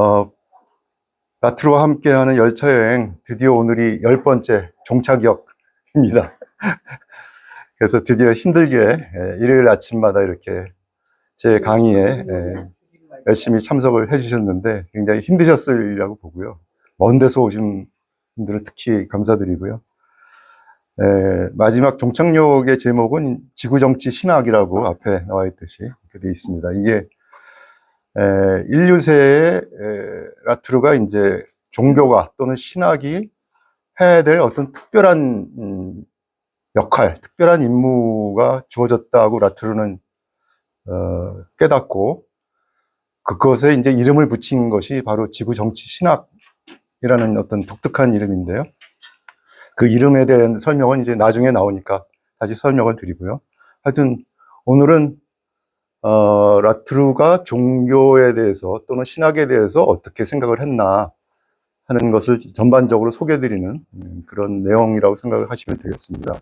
어, 라트루와 함께하는 열차 여행, 드디어 오늘이 10번째 종착역입니다. 그래서 드디어 힘들게 일요일 아침마다 이렇게 제 강의에 열심히 참석을 해주셨는데 굉장히 힘드셨으리라고 보고요. 먼 데서 오신 분들은 특히 감사드리고요. 마지막 종착역의 제목은 지구정치 신학이라고 앞에 나와 있듯이 이렇게 되어 있습니다. 이게 인류세의 라트루가 이제 종교가 또는 신학이 해야 될 어떤 특별한 역할, 특별한 임무가 주어졌다고 라트루는 깨닫고 그것에 이제 이름을 붙인 것이 바로 지구 정치 신학이라는 어떤 독특한 이름인데요. 그 이름에 대한 설명은 이제 나중에 나오니까 다시 설명을 드리고요. 하여튼 오늘은 라트루가 종교에 대해서 또는 신학에 대해서 어떻게 생각을 했나 하는 것을 전반적으로 소개해드리는 그런 내용이라고 생각을 하시면 되겠습니다.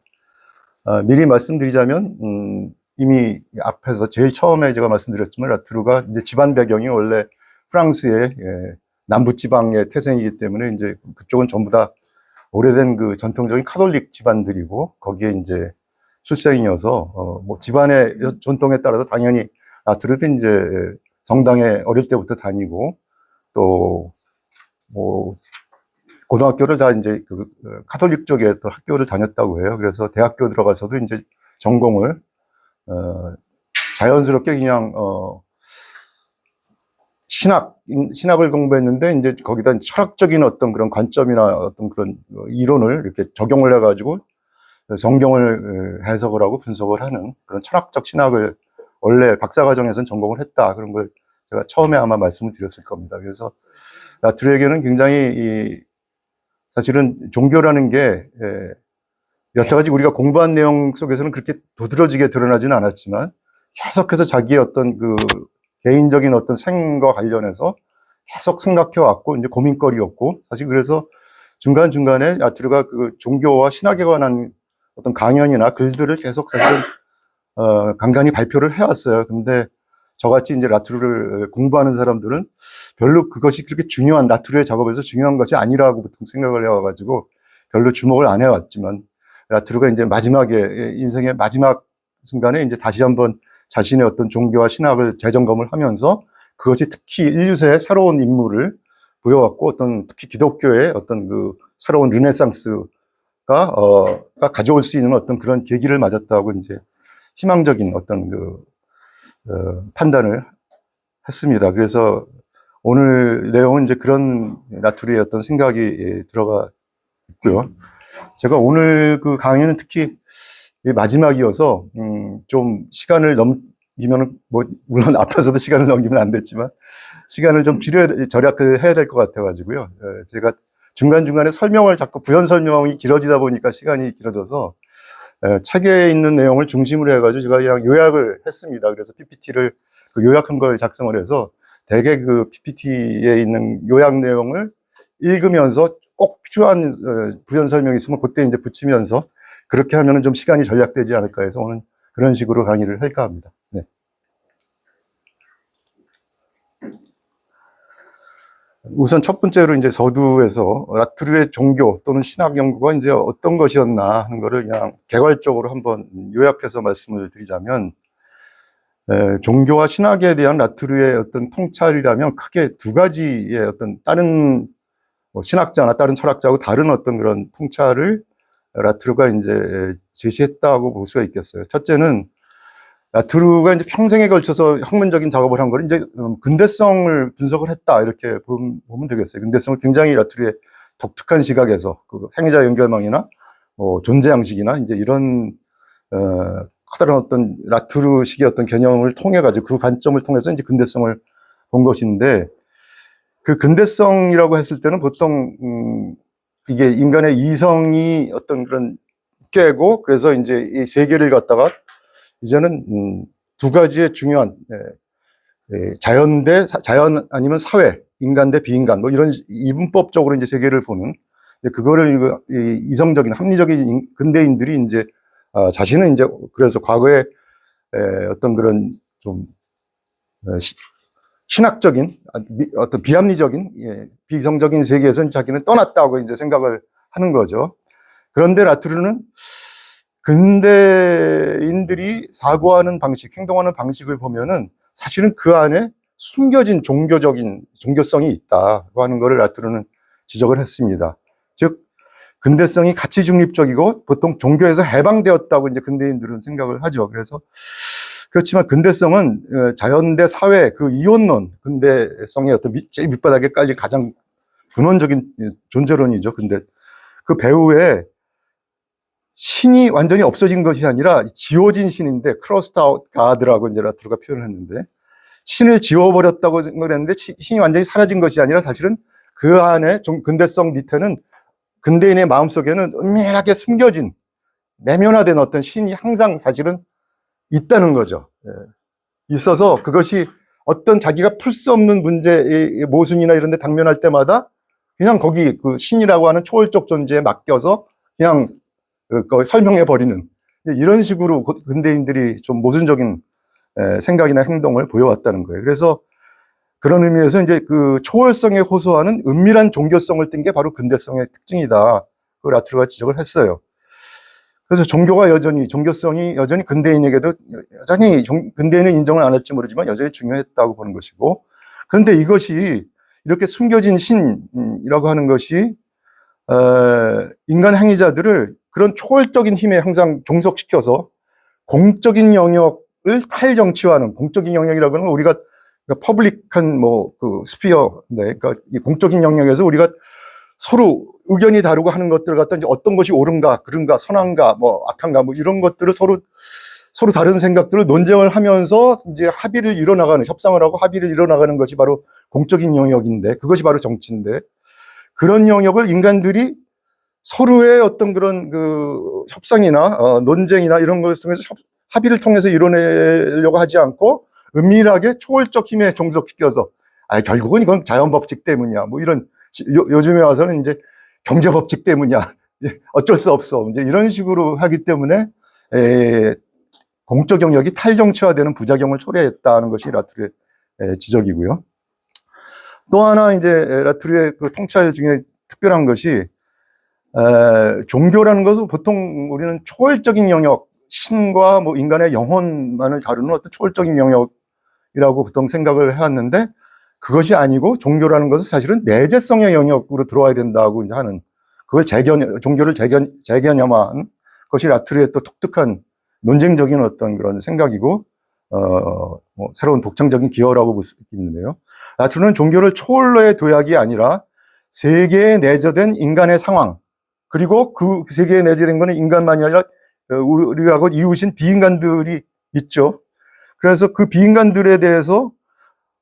미리 말씀드리자면 이미 앞에서 제일 처음에 제가 말씀드렸지만 라트루가 이제 집안 배경이 원래 프랑스의 남부지방의 태생이기 때문에 이제 그쪽은 전부 다 오래된 그 전통적인 카톨릭 집안들이고 거기에 이제 출생이어서 뭐 집안의 전통에 따라서 당연히 라트루도 이제 정당에 어릴 때부터 다니고 또 뭐 고등학교를 다 이제 그 카톨릭 쪽에 또 학교를 다녔다고 해요. 그래서 대학교 들어가서도 이제 전공을 자연스럽게 그냥 신학을 공부했는데 이제 거기다 철학적인 어떤 그런 관점이나 어떤 그런 이론을 이렇게 적용을 해가지고 성경을 해석을 하고 분석을 하는 그런 철학적 신학을 원래 박사과정에서는 전공을 했다. 그런 걸 제가 처음에 아마 말씀을 드렸을 겁니다. 그래서 라트루에게는 굉장히 사실은 종교라는 게 여태까지 우리가 공부한 내용 속에서는 그렇게 도드라지게 드러나지는 않았지만 계속해서 자기의 어떤 그 개인적인 어떤 생과 관련해서 계속 생각해 왔고 이제 고민거리였고 사실 그래서 중간중간에 라트루가 그 종교와 신학에 관한 어떤 강연이나 글들을 계속 사실은 간간히 발표를 해왔어요. 근데 저같이 이제 라트루를 공부하는 사람들은 별로 그것이 그렇게 중요한, 라트루의 작업에서 중요한 것이 아니라고 보통 생각을 해와가지고 별로 주목을 안 해왔지만 라트루가 이제 마지막에, 인생의 마지막 순간에 이제 다시 한번 자신의 어떤 종교와 신학을 재점검을 하면서 그것이 특히 인류세의 새로운 인물을 보여왔고 어떤 특히 기독교의 어떤 그 새로운 르네상스가 가져올 수 있는 어떤 그런 계기를 맞았다고 이제 희망적인 어떤 그 판단을 했습니다. 그래서 오늘 내용은 이제 그런 라트루의 어떤 생각이 들어가 있고요. 제가 오늘 그 강의는 특히 마지막이어서 좀 시간을 넘기면 뭐 물론 앞에서도 시간을 넘기면 안 됐지만 시간을 좀 절약을 해야 될 것 같아가지고요. 제가 중간중간에 설명을 자꾸 부연 설명이 길어지다 보니까 시간이 길어져서 책에 있는 내용을 중심으로 해가지고 제가 그냥 요약을 했습니다. 그래서 PPT를 요약한 걸 작성을 해서 대개 그 PPT에 있는 요약 내용을 읽으면서 꼭 필요한 부연 설명이 있으면 그때 이제 붙이면서 그렇게 하면은 좀 시간이 절약되지 않을까 해서 오늘 그런 식으로 강의를 할까 합니다. 네. 우선 첫 번째로 이제 서두에서 라트루의 종교 또는 신학 연구가 이제 어떤 것이었나 하는 거를 그냥 개괄적으로 한번 요약해서 말씀을 드리자면, 종교와 신학에 대한 라트루의 어떤 통찰이라면 크게 두 가지의 어떤 다른 신학자나 다른 철학자하고 다른 어떤 그런 통찰을 라트루가 이제 제시했다고 볼 수가 있겠어요. 첫째는 라트루가 이제 평생에 걸쳐서 학문적인 작업을 한 거는 이제 근대성을 분석을 했다 이렇게 보면 되겠어요. 근대성을 굉장히 라트루의 독특한 시각에서 그 행위자 연결망이나 존재 양식이나 이제 이런 커다란 어떤 라트루식의 어떤 개념을 통해 가지고 그 관점을 통해서 이제 근대성을 본 것인데, 그 근대성이라고 했을 때는 보통 이게 인간의 이성이 어떤 그런 깨고 그래서 이제 이 세계를 갖다가 이제는 두 가지의 중요한 자연 대 자연 아니면 사회, 인간 대 비인간 뭐 이런 이분법적으로 이제 세계를 보는 그거를 이성적인 합리적인 근대인들이 이제 자신은 이제 그래서 과거에 어떤 그런 좀 신학적인 어떤 비합리적인 비이성적인 세계에서는 자기는 떠났다고 이제 생각을 하는 거죠. 그런데 라투르는 근대인들이 사고하는 방식, 행동하는 방식을 보면은 사실은 그 안에 숨겨진 종교성이 있다고 하는 것을 라투르는 지적을 했습니다. 즉, 근대성이 가치 중립적이고 보통 종교에서 해방되었다고 이제 근대인들은 생각을 하죠. 그래서 그렇지만 근대성은 자연대 사회 그 이원론, 근대성의 어떤 제일 밑바닥에 깔린 가장 근원적인 존재론이죠. 근데 그 배후에 신이 완전히 없어진 것이 아니라 지워진 신인데 크로스드 아웃 가드라고 이제 라투르가 표현을 했는데 신을 지워버렸다고 생각을 했는데 신이 완전히 사라진 것이 아니라 사실은 그 안에 좀 근대성 밑에는 근대인의 마음속에는 은밀하게 숨겨진 내면화된 어떤 신이 항상 사실은 있다는 거죠. 있어서 그것이 어떤 자기가 풀 수 없는 문제의 모순이나 이런 데 당면할 때마다 그냥 거기 그 신이라고 하는 초월적 존재에 맡겨서 그냥 설명해 버리는 이런 식으로 근대인들이 좀 모순적인 생각이나 행동을 보여왔다는 거예요. 그래서 그런 의미에서 이제 그 초월성에 호소하는 은밀한 종교성을 띈 게 바로 근대성의 특징이다. 그 라투르가 지적을 했어요. 그래서 종교성이 여전히 근대인에게도 여전히 근대인은 인정을 안 할지 모르지만 여전히 중요했다고 보는 것이고, 그런데 이것이 이렇게 숨겨진 신이라고 하는 것이 인간 행위자들을 그런 초월적인 힘에 항상 종속시켜서 공적인 영역을 탈정치화하는, 공적인 영역이라고 하는 건 우리가 퍼블릭한 그 스피어, 그러니까 이 공적인 영역에서 우리가 서로 의견이 다르고 하는 것들 갖다 이제 어떤 것이 옳은가, 그른가, 선한가, 악한가, 이런 것들을 서로 다른 생각들을 논쟁을 하면서 이제 합의를 이뤄나가는, 협상을 하고 합의를 이뤄나가는 것이 바로 공적인 영역인데, 그것이 바로 정치인데, 그런 영역을 인간들이 서로의 어떤 그런 그 협상이나 논쟁이나 이런 것을 통해서 합의를 통해서 이뤄내려고 하지 않고 은밀하게 초월적 힘에 종속시켜서 결국은 이건 자연 법칙 때문이야. 이런 요즘에 와서는 이제 경제 법칙 때문이야. 어쩔 수 없어. 이제 이런 식으로 하기 때문에 공적 영역이 탈정치화되는 부작용을 초래했다는 것이 라투르의 지적이고요. 또 하나 이제 라투르의 그 통찰 중에 특별한 것이 종교라는 것은 보통 우리는 초월적인 영역, 신과 인간의 영혼만을 다루는 어떤 초월적인 영역이라고 보통 생각을 해왔는데 그것이 아니고 종교라는 것은 사실은 내재성의 영역으로 들어와야 된다고 이제 하는, 그걸 종교를 재개념한 것이 라투르의 또 독특한 논쟁적인 어떤 그런 생각이고, 새로운 독창적인 기여라고 볼 수 있는데요. 라투르는 종교를 초월로의 도약이 아니라 세계에 내재된 인간의 상황, 그리고 그 세계에 내재된 것은 인간만이 아니라 우리하고 이웃인 비인간들이 있죠. 그래서 그 비인간들에 대해서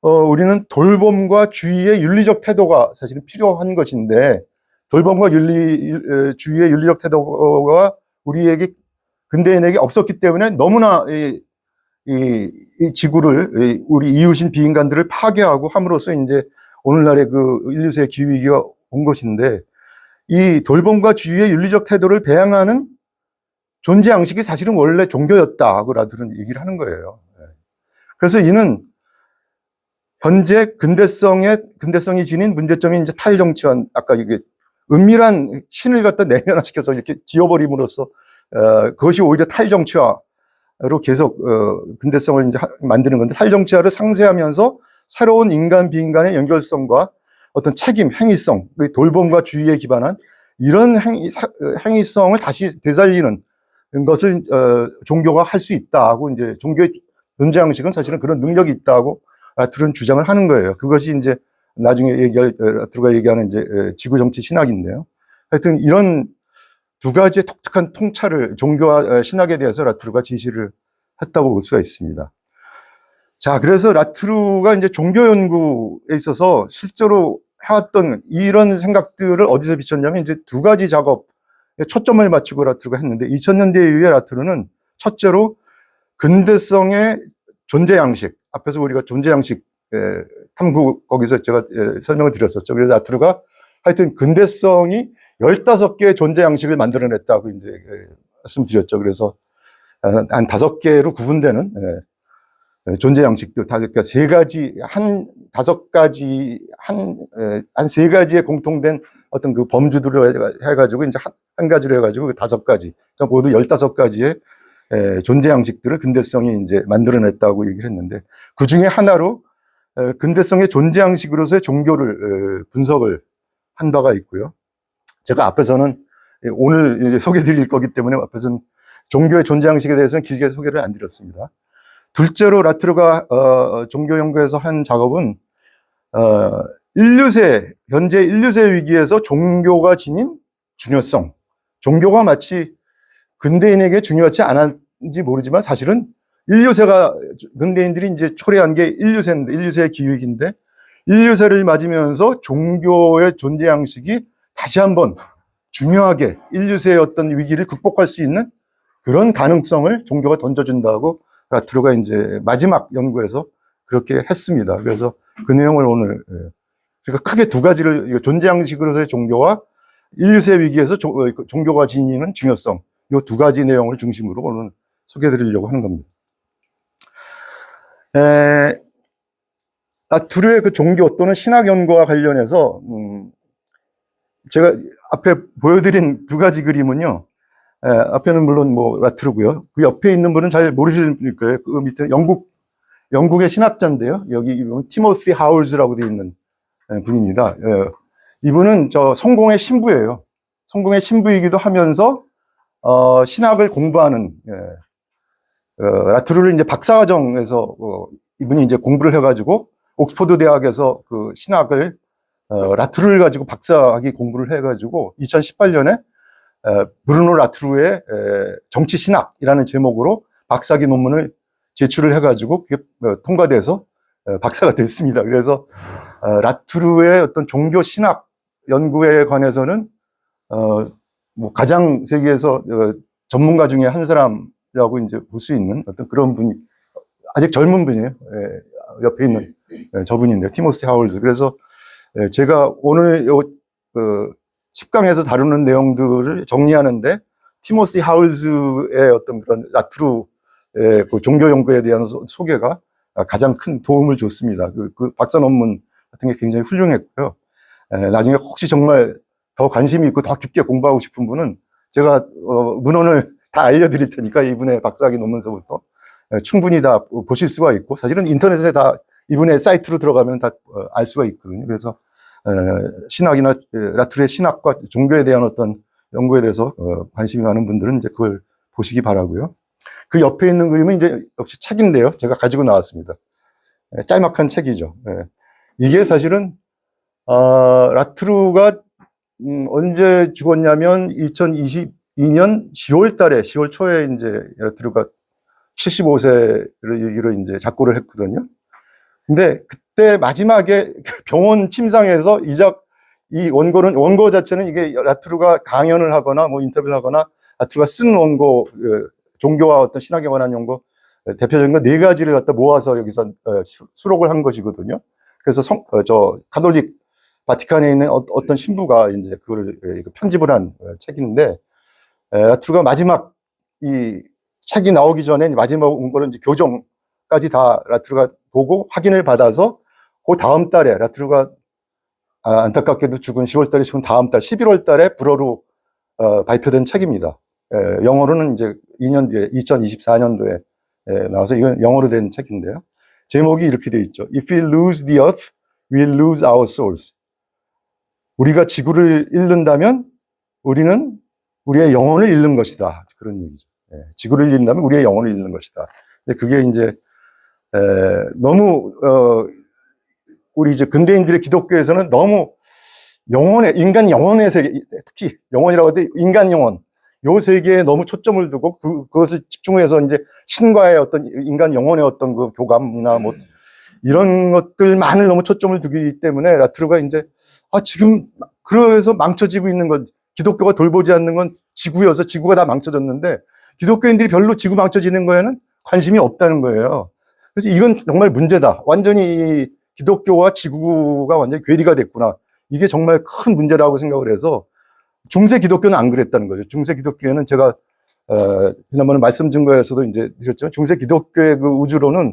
우리는 돌봄과 주의의 윤리적 태도가 사실은 필요한 것인데, 돌봄과 주의의 윤리적 태도가 우리에게, 근대인에게 없었기 때문에 너무나 이 지구를, 우리 이웃인 비인간들을 파괴하고 함으로써 이제 오늘날의 그 인류세의 기후위기가 온 것인데, 이 돌봄과 주의의 윤리적 태도를 배양하는 존재 양식이 사실은 원래 종교였다고 라투르는 얘기를 하는 거예요. 그래서 이는 현재 근대성이 지닌 문제점이 이제 탈정치한, 아까 이게 은밀한 신을 갖다 내면화시켜서 이렇게 지워버림으로써 그것이 오히려 탈정치화로 계속 근대성을 이제 만드는 건데, 탈정치화를 상쇄하면서 새로운 인간 비인간의 연결성과 어떤 책임, 행위성, 돌봄과 주의에 기반한 이런 행위성을 다시 되살리는 것을 종교가 할 수 있다고, 이제 종교의 존재 양식은 사실은 그런 능력이 있다고 라투르는 주장을 하는 거예요. 그것이 이제 나중에 라투르가 얘기하는 이제 지구 정치 신학인데요. 하여튼 이런 두 가지의 독특한 통찰을 종교와 신학에 대해서 라투르가 지시를 했다고 볼 수가 있습니다. 자, 그래서 라투르가 이제 종교 연구에 있어서 실제로 해왔던 이런 생각들을 어디서 비쳤냐면 이제 두 가지 작업에 초점을 맞추고 라투르가 했는데, 2000년대 이후에 라투르는 첫째로 근대성의 존재 양식, 앞에서 우리가 존재 양식 탐구 거기서 제가 설명을 드렸었죠. 그래서 라투르가 하여튼 근대성이 15개의 존재 양식을 만들어냈다고 이제 말씀드렸죠. 그래서 한 5개로 구분되는 존재 양식도 다, 그러니까 세 가지, 다섯 가지, 한 세 가지의 공통된 어떤 그 범주들을 해가지고, 이제 한 가지로 해가지고 그 다섯 가지, 그러니까 모두 15가지의 존재 양식들을 근대성이 이제 만들어냈다고 얘기를 했는데, 그 중에 하나로 근대성의 존재 양식으로서의 종교를 분석을 한 바가 있고요. 제가 앞에서는 오늘 소개 드릴 거기 때문에 앞에서는 종교의 존재 양식에 대해서는 길게 소개를 안 드렸습니다. 둘째로 라트르가 종교 연구에서 한 작업은 현재 인류세 위기에서 종교가 지닌 중요성, 종교가 마치 근대인에게 중요하지 않았는지 모르지만 사실은 근대인들이 이제 초래한 게 인류세의 기획인데, 인류세를 맞으면서 종교의 존재 양식이 다시 한번 중요하게 인류세의 어떤 위기를 극복할 수 있는 그런 가능성을 종교가 던져준다고 라트르가 이제 마지막 연구에서 그렇게 했습니다. 그래서 그 내용을 오늘, 그러니까 크게 두 가지를, 존재 양식으로서의 종교와 인류세 위기에서 종교가 지니는 중요성, 이 두 가지 내용을 중심으로 오늘 소개해 드리려고 하는 겁니다. 라트르의 그 종교 또는 신학 연구와 관련해서, 제가 앞에 보여드린 두 가지 그림은요, 앞에는 물론 뭐 라트르고요. 그 옆에 있는 분은 잘 모르실 거예요. 그 밑에 영국의 신학자인데요. 여기 티모시 하울즈라고 되어 있는 분입니다. 이분은 성공의 신부예요. 성공의 신부이기도 하면서 신학을 공부하는, 라트르를 이제 박사과정에서 이분이 이제 공부를 해가지고 옥스퍼드 대학에서 그 신학을 라트르를 가지고 박사학위 공부를 해가지고 2018년에 브루노 라트루의 정치 신학이라는 제목으로 박사학위 논문을 제출을 해가지고 그게 통과돼서 박사가 됐습니다. 그래서 라트루의 어떤 종교 신학 연구에 관해서는 뭐 가장 세계에서 전문가 중에 한 사람이라고 이제 볼 수 있는 어떤 그런 분이, 아직 젊은 분이에요. 옆에 있는 저분인데요, 티모시 하울즈. 그래서 제가 오늘 10강에서 다루는 내용들을 정리하는데 티모시 하울즈의 어떤 그런 라트루의 그 종교 연구에 대한 소개가 가장 큰 도움을 줬습니다. 그 박사 논문 같은 게 굉장히 훌륭했고요. 나중에 혹시 정말 더 관심이 있고 더 깊게 공부하고 싶은 분은 제가 문헌을 다 알려드릴 테니까 이분의 박사학위 논문서부터 충분히 다 보실 수가 있고, 사실은 인터넷에 다 이분의 사이트로 들어가면 다 알 수가 있거든요. 그래서 신학이나 라트르의 신학과 종교에 대한 어떤 연구에 대해서 관심이 많은 분들은 이제 그걸 보시기 바라고요. 그 옆에 있는 그림은 이제 역시 책인데요. 제가 가지고 나왔습니다. 짤막한 책이죠. 이게 사실은 라트르가 언제 죽었냐면 2022년 10월 초에 이제 라트르가 75세를 이제 작고를 했거든요. 근데 그때 마지막에 병원 침상에서 이 원고 자체는 이게 라트르가 강연을 하거나 뭐 인터뷰를 하거나 라트르가 쓴 원고, 종교와 어떤 신학에 관한 연구 대표적인 거 네 가지를 갖다 모아서 여기서 수록을 한 것이거든요. 그래서 가톨릭 바티칸에 있는 어떤 신부가 이제 그걸 편집을 한 책인데, 라트르가 마지막 이 책이 나오기 전에 마지막 원고는 이제 교정까지 다 라트르가 보고 확인을 받아서 그 다음 달에 라트르가 안타깝게도 죽은 10월 달에 죽은 다음 달 11월 달에 불어로 발표된 책입니다. 영어로는 이제 2년 뒤에 2024년도에 나와서 이건 영어로 된 책인데요. 제목이 이렇게 돼 있죠. If we lose the earth, we'll lose our souls. 우리가 지구를 잃는다면 우리는 우리의 영혼을 잃는 것이다. 그런 얘기죠. 지구를 잃는다면 우리의 영혼을 잃는 것이다. 근데 그게 이제 너무 우리 이제 근대인들의 기독교에서는 너무 인간 영혼의 세계, 특히 영혼이라고 할 때 인간 영혼, 요 세계에 너무 초점을 두고 그것을 집중해서 이제 신과의 어떤 인간 영혼의 어떤 그 교감이나 뭐 이런 것들만을 너무 초점을 두기 때문에 라트르가 이제 지금 그래서 망쳐지고 있는 건, 기독교가 돌보지 않는 건 지구여서 지구가 다 망쳐졌는데 기독교인들이 별로 지구 망쳐지는 거에는 관심이 없다는 거예요. 그래서 이건 정말 문제다. 완전히 기독교와 지구가 완전히 괴리가 됐구나. 이게 정말 큰 문제라고 생각을 해서, 중세 기독교는 안 그랬다는 거죠. 중세 기독교에는 제가 지난번에 말씀 증거에서도 이제 드렸지만 중세 기독교의 그 우주론은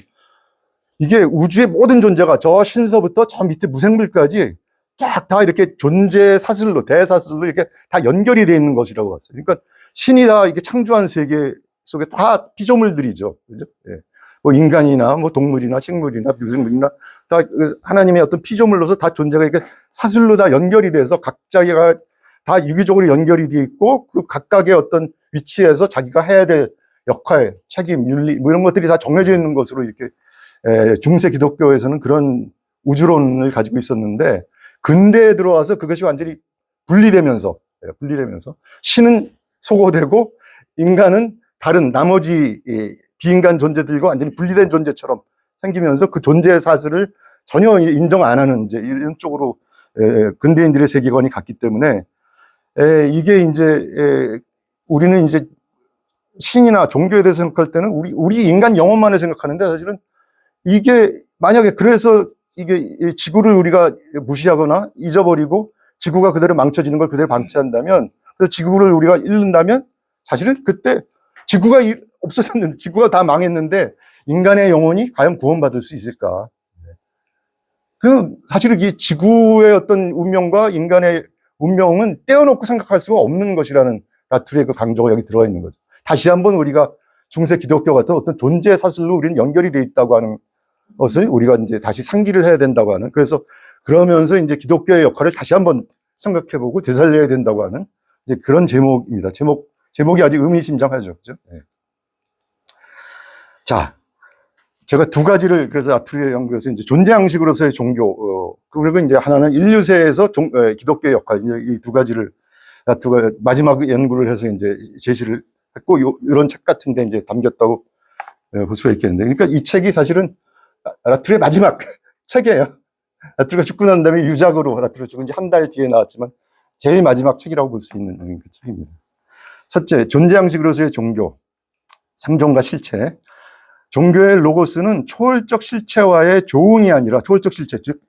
이게 우주의 모든 존재가 저 신서부터 저 밑에 무생물까지 쫙 다 이렇게 존재 사슬로, 대사슬로 이렇게 다 연결이 되어 있는 것이라고 봤어요. 그러니까 신이 다 이게 창조한 세계 속에 다 피조물들이죠. 그죠? 예. 뭐 인간이나 뭐 동물이나 식물이나 무생물이나 다 하나님의 어떤 피조물로서 다 존재가 이렇게 사슬로 다 연결이 돼서 각자가 다 유기적으로 연결이 되어 있고 그 각각의 어떤 위치에서 자기가 해야 될 역할, 책임, 윤리 뭐 이런 것들이 다 정해져 있는 것으로 이렇게 중세 기독교에서는 그런 우주론을 가지고 있었는데 근대에 들어와서 그것이 완전히 분리되면서 신은 소거되고 인간은 다른 나머지 비인간 존재들과 완전히 분리된 존재처럼 생기면서 그 존재의 사슬을 전혀 인정 안 하는 이제 이런 쪽으로 근대인들의 세계관이 갔기 때문에 이게 이제 우리는 이제 신이나 종교에 대해서 생각할 때는 우리 인간 영혼만을 생각하는데 사실은 이게 만약에 그래서 이게 지구를 우리가 무시하거나 잊어버리고 지구가 그대로 망쳐지는 걸 그대로 방치한다면 그래서 지구를 우리가 잃는다면 사실은 그때 지구가 없어졌는데 지구가 다 망했는데 인간의 영혼이 과연 구원받을 수 있을까? 그 사실은 이 지구의 어떤 운명과 인간의 운명은 떼어놓고 생각할 수가 없는 것이라는 라툴의 그 강조가 여기 들어가 있는 거죠. 다시 한번 우리가 중세 기독교 같은 어떤 존재 사슬로 우리는 연결이 돼 있다고 하는 것을 우리가 이제 다시 상기를 해야 된다고 하는 그래서 그러면서 이제 기독교의 역할을 다시 한번 생각해보고 되살려야 된다고 하는 이제 그런 제목입니다. 제목이 아주 의미심장하죠. 그죠? 네. 자, 제가 두 가지를 그래서 라툴의 연구에서 이제 존재 양식으로서의 종교, 그리고 이제 하나는 인류세에서 기독교의 역할, 이 두 가지를 라툴가 마지막 연구를 해서 이제 제시를 했고, 이런 책 같은데 이제 담겼다고 볼 수가 있겠는데. 그러니까 이 책이 사실은 라툴의 마지막 책이에요. 라툴가 죽고 난 다음에 유작으로 라툴가 죽은 지 한 달 뒤에 나왔지만 제일 마지막 책이라고 볼 수 있는 그 책입니다. 첫째, 존재 양식으로서의 종교, 상종과 실체. 종교의 로고스는 초월적 실체와의 조응이 아니라, 초월적 실체, 즉,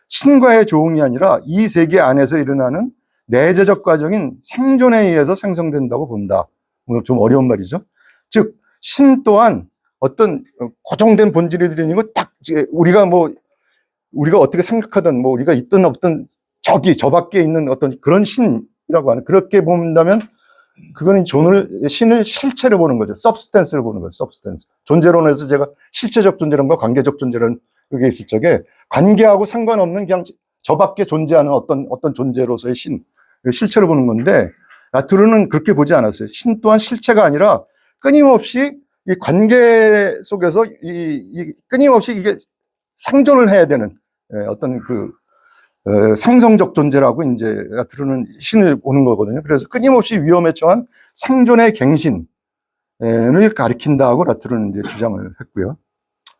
신과의 조응이 아니라 이 세계 안에서 일어나는 내재적 과정인 생존에 의해서 생성된다고 본다. 좀 어려운 말이죠. 즉, 신 또한 어떤 고정된 본질이 들이고 딱, 우리가 어떻게 생각하든, 우리가 있든 없든 저 밖에 있는 어떤 그런 신이라고 하는, 그렇게 본다면 그거는 신을 실체로 보는 거죠. substance로 보는 거죠. substance. 존재론에서 제가 실체적 존재론과 관계적 존재론 그게 있을 적에 관계하고 상관없는 그냥 저 밖에 존재하는 어떤 존재로서의 신, 실체로 보는 건데 라툴은 그렇게 보지 않았어요. 신 또한 실체가 아니라 끊임없이 이 관계 속에서 끊임없이 이게 상존을 해야 되는 어떤 상성적 존재라고 이제 라툴은 신을 보는 거거든요. 그래서 끊임없이 위험에 처한 생존의 갱신을 가리킨다고 라툴은 이제 주장을 했고요.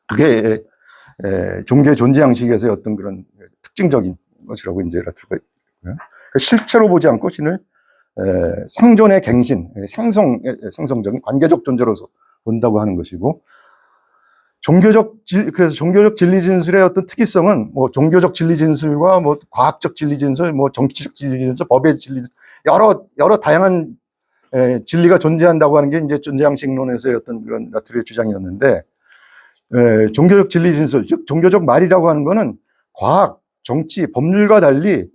그게 종교의 존재 양식에서의 어떤 그런 특징적인 것이라고 이제 라툴가 있고요. 실체로 보지 않고 신을 생존의 갱신, 상성적인 관계적 존재로서 본다고 하는 것이고, 그래서 종교적 진리 진술의 어떤 특이성은 종교적 진리 진술과 과학적 진리 진술, 정치적 진리 진술, 법의 진리, 여러 다양한 진리가 존재한다고 하는 게 이제 존재양식론에서의 어떤 그런 라툴의 주장이었는데, 종교적 진리 진술, 즉 종교적 말이라고 하는 거는 과학, 정치, 법률과 달리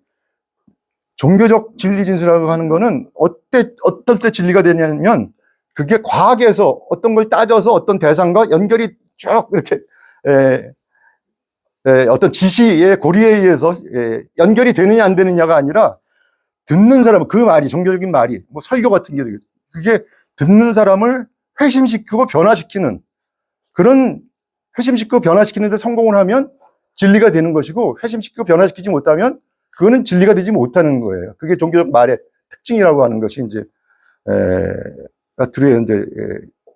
종교적 진리 진술이라고 하는 거는 어떨 때 진리가 되냐면 그게 과학에서 어떤 걸 따져서 어떤 대상과 연결이 쭉 이렇게 어떤 지시의 고리에 의해서 연결이 되느냐 안 되느냐가 아니라 듣는 사람, 그 말이 종교적인 말이 설교 같은 게 되겠죠. 그게 듣는 사람을 회심시키고 변화시키는 그런 회심시키고 변화시키는 데 성공을 하면 진리가 되는 것이고 회심시키고 변화시키지 못하면 그거는 진리가 되지 못하는 거예요. 그게 종교적 말의 특징이라고 하는 것이 이제 라툴의 이제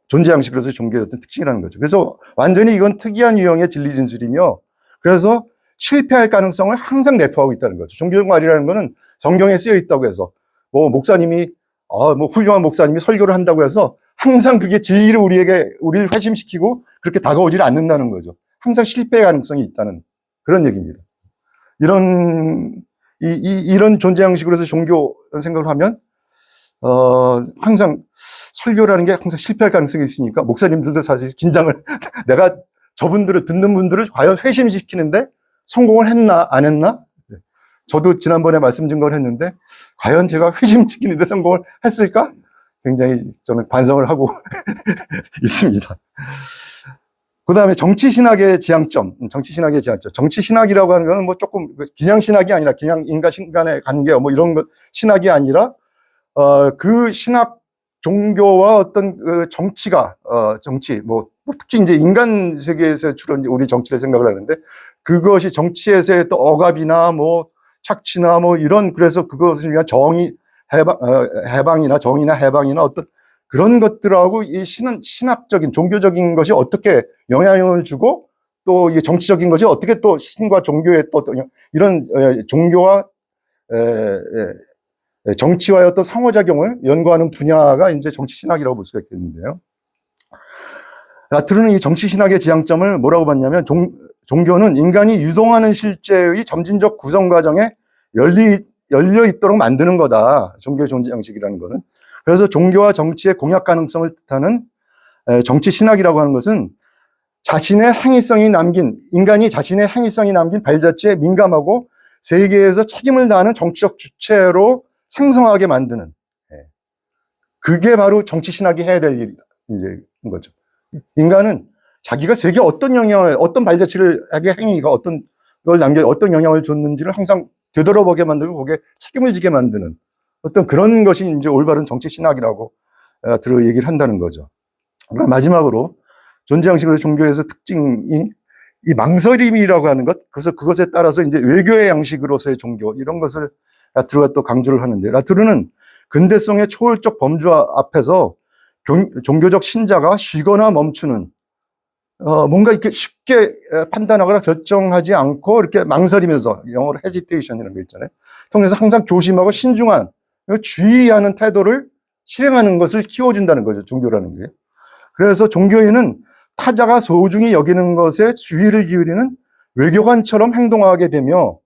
존재 양식으로서 종교의 어떤 특징이라는 거죠. 그래서 완전히 이건 특이한 유형의 진리 진술이며 그래서 실패할 가능성을 항상 내포하고 있다는 거죠. 종교적 말이라는 거는 성경에 쓰여 있다고 해서 목사님이 훌륭한 목사님이 설교를 한다고 해서 항상 그게 진리를 우리를 회심시키고 그렇게 다가오지는 않는다는 거죠. 항상 실패의 가능성이 있다는 그런 얘기입니다. 이런 존재 양식으로서 종교 생각을 하면 항상 설교라는 게 항상 실패할 가능성이 있으니까 목사님들도 사실 긴장을 내가 저분들을, 듣는 분들을 과연 회심시키는데 성공을 했나, 안 했나? 저도 지난번에 말씀드린 걸 했는데, 과연 제가 회심시키는데 성공을 했을까? 굉장히 저는 반성을 하고 있습니다. 그 다음에 정치신학의 지향점, 정치신학의 지향점. 정치신학이라고 하는 거는 뭐 조금 그냥 신학이 아니라 그냥 인간의 관계 뭐 이런 거 신학이 아니라, 그 신학 종교와 어떤 그 정치가, 정치, 뭐 특히 이제 인간 세계에서 주로 우리 정치를 생각을 하는데, 그것이 정치에서의 또 억압이나 뭐 착취나 뭐 이런, 그래서 그것을 위한 정의, 해방이나 정의나 해방이나 어떤 그런 것들하고 이 신학적인, 종교적인 것이 어떻게 영향을 주고, 또 이 정치적인 것이 어떻게 또 신과 종교의 또 이런 종교와 정치와의 어떤 상호작용을 연구하는 분야가 이제 정치신학이라고 볼 수가 있겠는데요. 라트르는 이 정치신학의 지향점을 뭐라고 봤냐면, 종교는 인간이 유동하는 실제의 점진적 구성 과정에 열려 있도록 만드는 거다. 종교의 존재 양식이라는 거는. 그래서 종교와 정치의 공약 가능성을 뜻하는 정치신학이라고 하는 것은 인간이 자신의 행위성이 남긴 발자취에 민감하고 세계에서 책임을 다하는 정치적 주체로 생성하게 만드는, 그게 바로 정치신학이 해야 될 일인 거죠. 인간은 자기가 세계에 어떤 발자취를 하게 행위가 어떤 영향을 줬는지를 항상 되돌아보게 만들고 거기에 책임을 지게 만드는 어떤 그런 것이 이제 올바른 정치신학이라고 얘기를 한다는 거죠. 마지막으로 존재양식으로 종교에서 특징이 이 망설임이라고 하는 것, 그래서 그것에 따라서 이제 외교의 양식으로서의 종교, 이런 것을 라트르가 또 강조를 하는데, 라트르는 근대성의 초월적 범주 앞에서 종교적 신자가 쉬거나 멈추는, 뭔가 이렇게 쉽게 판단하거나 결정하지 않고 이렇게 망설이면서, 영어로 hesitation이라는 거 있잖아요. 통해서 항상 조심하고 신중한, 주의하는 태도를 실행하는 것을 키워준다는 거죠, 종교라는 게. 그래서 종교인은 타자가 소중히 여기는 것에 주의를 기울이는 외교관처럼 행동하게 되며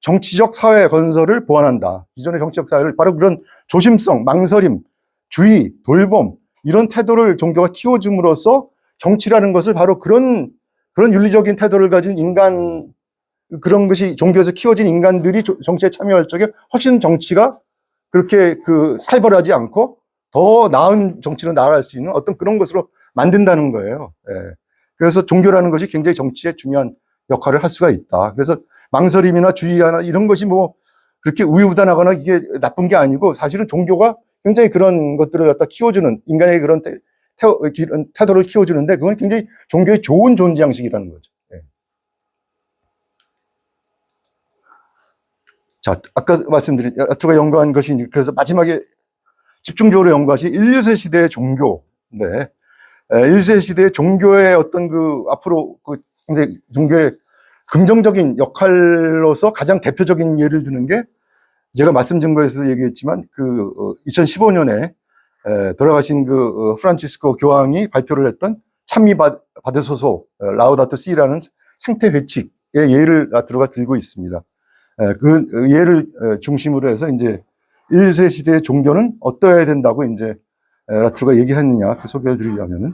정치적 사회 건설을 보완한다. 기존의 정치적 사회를 바로 그런 조심성, 망설임, 주의, 돌봄, 이런 태도를 종교가 키워줌으로써 정치라는 것을 바로 그런 윤리적인 태도를 가진 인간, 그런 것이 종교에서 키워진 인간들이 정치에 참여할 적에 훨씬 정치가 그렇게 살벌하지 않고 더 나은 정치로 나아갈 수 있는 어떤 그런 것으로 만든다는 거예요. 그래서 종교라는 것이 굉장히 정치에 중요한 역할을 할 수가 있다. 그래서 망설임이나 주의나 이런 것이 뭐 그렇게 우유부단하거나 이게 나쁜 게 아니고, 사실은 종교가 굉장히 그런 것들을 갖다 키워주는, 인간의 그런 태도를 키워주는데, 그건 굉장히 종교의 좋은 존재 양식이라는 거죠. 자, 아까 말씀드린 라트르가 연구한 것이, 그래서 마지막에 집중적으로 연구한 것이 인류세 시대의 종교. 네. 1세 시대의 종교의 어떤 앞으로 상당히 종교의 긍정적인 역할로서 가장 대표적인 예를 드는 게, 제가 말씀드린 거에서도 얘기했지만, 2015년에 돌아가신 프란치스코 교황이 발표를 했던 찬미 받으소서 라우다토 시라는 상태 회칙의 예를 라트르가 들고 있습니다. 그 예를 중심으로 해서 이제 1세 시대의 종교는 어떠해야 된다고 이제 라트르가 얘기를 했느냐, 그 소개를 드리려면은,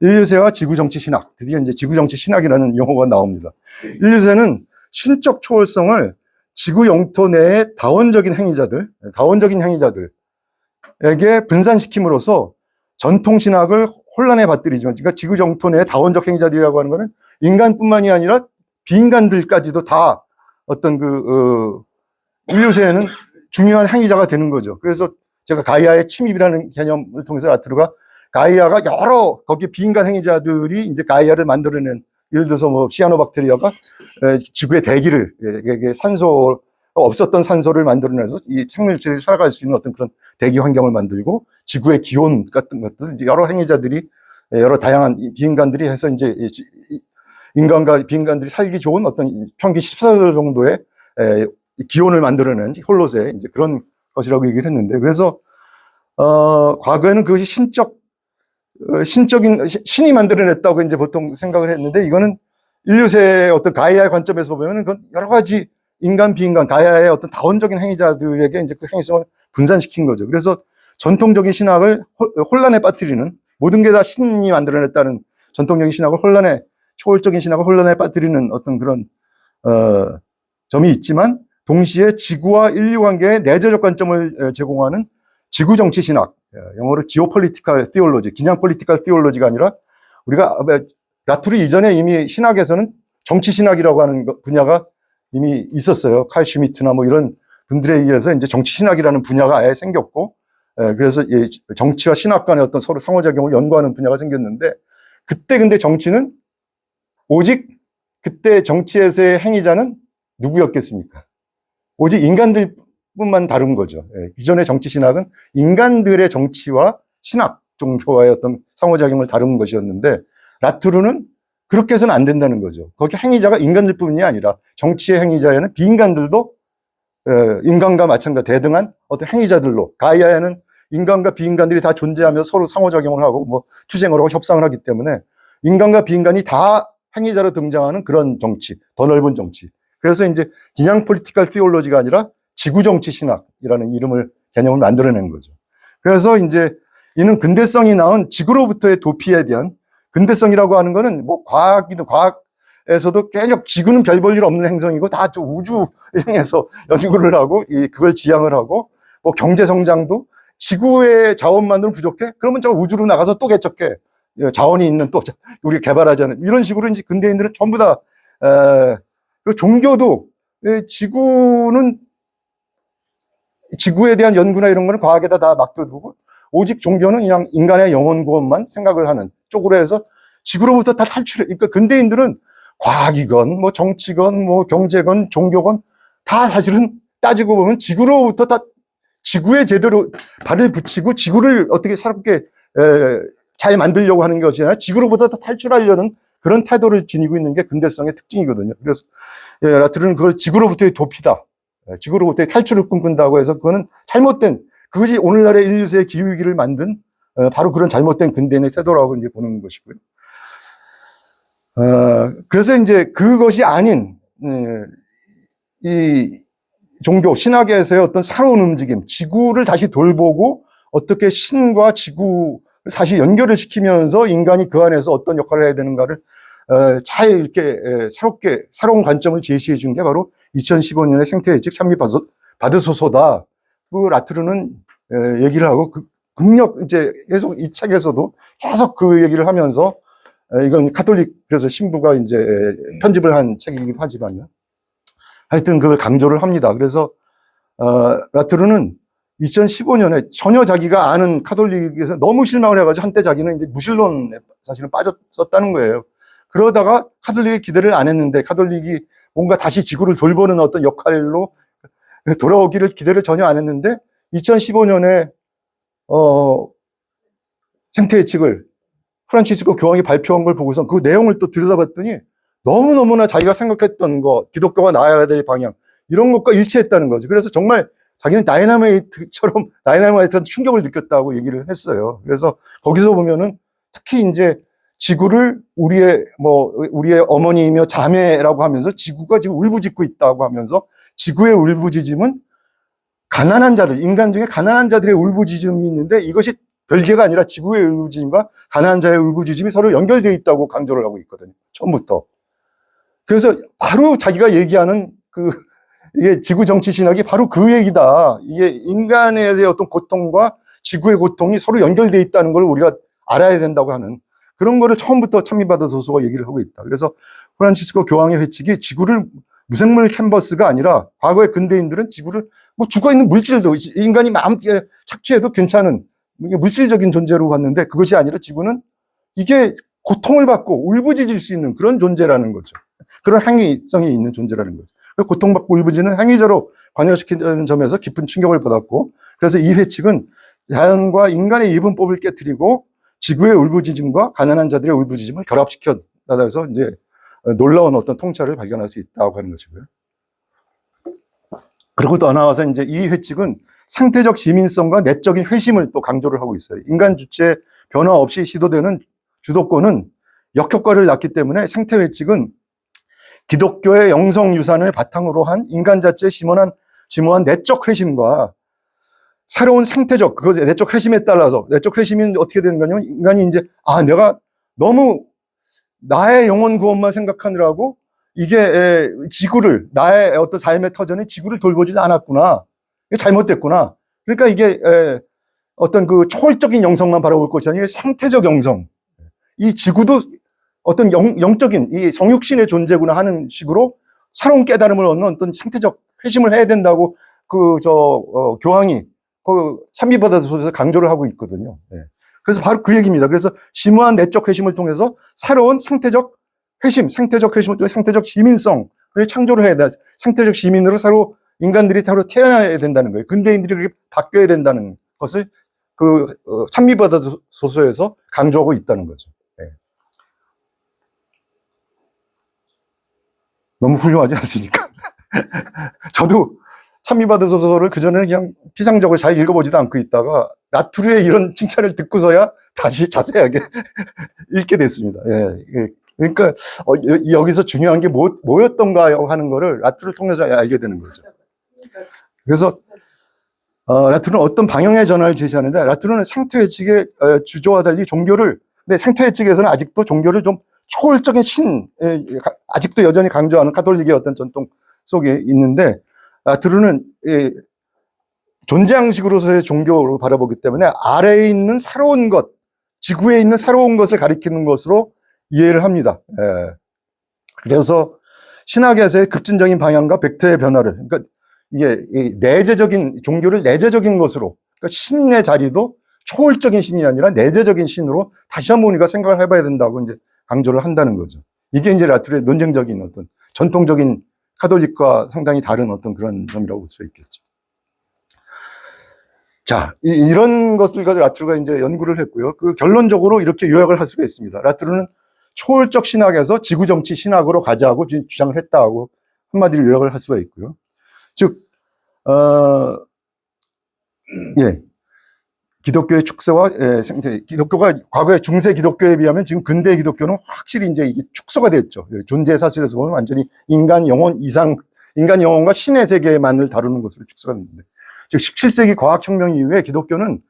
인류세와 지구정치 신학, 드디어 이제 지구정치 신학이라는 용어가 나옵니다. 인류세는 신적 초월성을 지구 영토 내의 다원적인 행위자들에게 분산시킴으로써 전통 신학을 혼란에 빠뜨리지만, 그러니까 지구 영토 내의 다원적 행위자들이라고 하는 거는 인간뿐만이 아니라 비인간들까지도 다 어떤 인류세에는 중요한 행위자가 되는 거죠. 그래서 제가 가이아의 침입이라는 개념을 통해서 라트르가 가이아가 거기 비인간 행위자들이 이제 가이아를 만들어낸, 예를 들어서 뭐 시아노박테리아가 지구의 대기를, 산소가 없었던 산소를 만들어내서 이 생물체들이 살아갈 수 있는 어떤 그런 대기 환경을 만들고, 지구의 기온 같은 것들, 여러 행위자들이, 여러 다양한 비인간들이 해서 이제 인간과 비인간들이 살기 좋은 어떤 평균 14도 정도의 기온을 만들어낸 홀로세, 이제 그런 것이라고 얘기를 했는데, 그래서 과거에는 그것이 신적인 신이 만들어냈다고 이제 보통 생각을 했는데, 이거는 인류세의 어떤 가이아의 관점에서 보면은 그건 여러 가지 인간, 비인간, 가이아의 어떤 다원적인 행위자들에게 이제 그 행위성을 분산시킨 거죠. 그래서 전통적인 신학을 혼란에 빠뜨리는, 모든 게 다 신이 만들어냈다는 전통적인 신학을 혼란에 초월적인 신학을 혼란에 빠뜨리는 어떤 그런 점이 있지만 동시에 지구와 인류 관계의 내재적 관점을 제공하는 지구 정치 신학, 영어로 지오폴리티컬 티올로지, 그냥 폴리티컬 티올로지가 아니라 우리가 라투르 이전에 이미 신학에서는 정치 신학이라고 하는 분야가 이미 있었어요. 칼 슈미트나 뭐 이런 분들에 의해서 이제 정치 신학이라는 분야가 아예 생겼고, 그래서 정치와 신학 간의 어떤 서로 상호작용을 연구하는 분야가 생겼는데, 그때 근데 정치는 오직 그때 정치에서의 행위자는 누구였겠습니까? 오직 인간들뿐만 다룬 거죠. 기존의 정치 신학은 인간들의 정치와 신학 정도와의 어떤 상호작용을 다룬 것이었는데, 라투르는 그렇게 해서는 안 된다는 거죠. 거기 행위자가 인간들뿐이 아니라 정치의 행위자에는 비인간들도 인간과 마찬가지 대등한 어떤 행위자들로, 가이아에는 인간과 비인간들이 다 존재하며 서로 상호작용을 하고 뭐 투쟁을 하고 협상을 하기 때문에 인간과 비인간이 다 행위자로 등장하는 그런 정치, 더 넓은 정치. 그래서 이제 그냥 폴리티컬 티올로지가 아니라 지구 정치 신학이라는 개념을 만들어낸 거죠. 그래서 이제 이는 근대성이 낳은 지구로부터의 도피에 대한, 근대성이라고 하는 거는 뭐 과학에서도 계속 지구는 별 볼 일 없는 행성이고 다 우주 향해서 연구를 하고 그걸 지향을 하고, 뭐 경제 성장도 지구의 자원만으로 부족해? 그러면 저 우주로 나가서 또 개척해. 자원이 있는 또 우리가 개발하자는 이런 식으로 이제 근대인들은 전부 다 그리고 종교도 지구에 대한 연구나 이런 거는 과학에다 다 맡겨두고 오직 종교는 그냥 인간의 영혼 구원만 생각을 하는 쪽으로 해서 지구로부터 다 탈출해. 그러니까 근대인들은 과학이건 뭐 정치건 뭐 경제건 종교건 다 사실은 따지고 보면 지구로부터 다 지구에 제대로 발을 붙이고 지구를 어떻게 새롭게 잘 만들려고 하는 것이 아니라 지구로부터 다 탈출하려는 그런 태도를 지니고 있는 게 근대성의 특징이거든요. 그래서 라투르는 그걸 지구로부터의 도피다, 지구로부터의 탈출을 꿈꾼다고 해서 그거는 잘못된, 그것이 오늘날의 인류세의 기후위기를 만든 바로 그런 잘못된 근대인의 태도라고 이제 보는 것이고요. 그래서 이제 그것이 아닌 이 종교, 신학에서의 어떤 새로운 움직임, 지구를 다시 돌보고 어떻게 신과 지구를 다시 연결을 시키면서 인간이 그 안에서 어떤 역할을 해야 되는가를 잘 이렇게 새로운 관점을 제시해 준 게 바로 2015년에 생태예측 참여 받으소서다. 그 라투르는 얘기를 하고 이제 계속 이 책에서도 계속 그 얘기를 하면서, 이건 카톨릭 그래서 신부가 이제 편집을 한 책이기도 하지만요. 하여튼 그걸 강조를 합니다. 그래서 라투르는 2015년에 전혀 자기가 아는 카톨릭에서 너무 실망을 해가지고 한때 자기는 이제 무신론에 사실은 빠졌었다는 거예요. 그러다가 카톨릭에 기대를 안 했는데 카톨릭이 뭔가 다시 지구를 돌보는 어떤 역할로 돌아오기를 기대를 전혀 안 했는데 2015년에 생태예측을 프란치스코 교황이 발표한 걸 보고서 그 내용을 또 들여다봤더니 너무너무나 자기가 생각했던 거, 기독교가 나아야 될 방향, 이런 것과 일치했다는 거죠. 그래서 정말 자기는 다이나마이트한 충격을 느꼈다고 얘기를 했어요. 그래서 거기서 보면은 특히 이제 지구를 우리의 어머니이며 자매라고 하면서 지구가 지금 울부짖고 있다고 하면서 지구의 울부짖음은 가난한 자들, 인간 중에 가난한 자들의 울부짖음이 있는데 이것이 별개가 아니라 지구의 울부짖음과 가난한 자의 울부짖음이 서로 연결되어 있다고 강조를 하고 있거든요. 처음부터. 그래서 바로 자기가 얘기하는 이게 지구 정치 신학이 바로 그 얘기다. 이게 인간에 대한 어떤 고통과 지구의 고통이 서로 연결되어 있다는 걸 우리가 알아야 된다고 하는 그런 거를 처음부터 참미받으소서가 얘기를 하고 있다. 그래서 프란치스코 교황의 회칙이 지구를 무생물 캔버스가 아니라 과거의 근대인들은 지구를 뭐 죽어있는 물질도 인간이 마음껏 착취해도 괜찮은 물질적인 존재로 봤는데 그것이 아니라 지구는 이게 고통을 받고 울부짖을 수 있는 그런 존재라는 거죠. 그런 행위성이 있는 존재라는 거죠. 고통받고 울부짖는 행위자로 관여시키는 점에서 깊은 충격을 받았고, 그래서 이 회칙은 자연과 인간의 이분법을 깨뜨리고 지구의 울부짖음과 가난한 자들의 울부짖음을 결합시켜 나가서 이제 놀라운 어떤 통찰을 발견할 수 있다고 하는 것이고요. 그리고 또 나와서 이제 이 회칙은 상태적 시민성과 내적인 회심을 또 강조를 하고 있어요. 인간 주체 변화 없이 시도되는 주도권은 역효과를 낳기 때문에 생태 회칙은 기독교의 영성 유산을 바탕으로 한 인간 자체의 심오한 내적 회심과 새로운 상태적, 그것의 내적 회심에 따라서, 내적 회심이 어떻게 되는 거냐면, 인간이 이제, 내가 너무 나의 영혼 구원만 생각하느라고 이게 지구를, 나의 어떤 삶의 터전이 지구를 돌보지 않았구나. 이게 잘못됐구나. 그러니까 이게 어떤 그 초월적인 영성만 바라볼 것이 아니라 상태적 영성. 이 지구도 어떤 영적인 이 성육신의 존재구나 하는 식으로 새로운 깨달음을 얻는 어떤 상태적 회심을 해야 된다고 교황이 찬미받아서에서 강조를 하고 있거든요. 그래서 바로 그 얘기입니다. 그래서 심오한 내적 회심을 통해서 새로운 상태적 회심, 상태적 회심을 통해 상태적 시민성을 창조를 해야 돼. 상태적 시민으로 서로 인간들이 서로 태어나야 된다는 거예요. 근대인들이 그렇게 바뀌어야 된다는 것을 찬미받아서에서 강조하고 있다는 거죠. 너무 훌륭하지 않습니까? 저도 찬미받으소서를 그전에는 그냥 피상적으로 잘 읽어보지도 않고 있다가 라투르의 이런 칭찬을 듣고서야 다시 자세하게 읽게 됐습니다. 그러니까 여기서 중요한 게 뭐였던가요 하는 거를 라투르를 통해서 알게 되는 거죠. 그래서 라투르는 어떤 방향의 전환을 제시하는데, 라투르는 생태회칙의 주조와 달리 종교를, 근데 생태회칙에서는 아직도 종교를 좀 초월적인 아직도 여전히 강조하는 가톨릭의 어떤 전통 속에 있는데, 라투르는 존재양식으로서의 종교로 바라보기 때문에 아래에 있는 새로운 것, 지구에 있는 새로운 것을 가리키는 것으로 이해를 합니다. 그래서 신학에서의 급진적인 방향과 벡터의 변화를, 그러니까 이게 내재적인 종교를 내재적인 것으로, 그러니까 신의 자리도 초월적인 신이 아니라 내재적인 신으로 다시 한번 우리가 생각을 해봐야 된다고 이제 강조를 한다는 거죠. 이게 이제 라투르의 논쟁적인 어떤 전통적인 카톨릭과 상당히 다른 어떤 그런 점이라고 볼 수 있겠죠. 자, 이런 것을 가지고 라투르가 이제 연구를 했고요. 그 결론적으로 이렇게 요약을 할 수가 있습니다. 라투르는 초월적 신학에서 지구 정치 신학으로 가자고 주장을 했다고 한마디로 요약을 할 수가 있고요. 즉, 기독교의 축소와 기독교가 과거의 중세 기독교에 비하면 지금 근대 기독교는 확실히 이제 이게 축소가 됐죠. 존재 사실에서 보면 완전히 인간 영혼과 신의 세계만을 다루는 것으로 축소가 됐는데, 즉 17세기 과학혁명 이후에 기독교는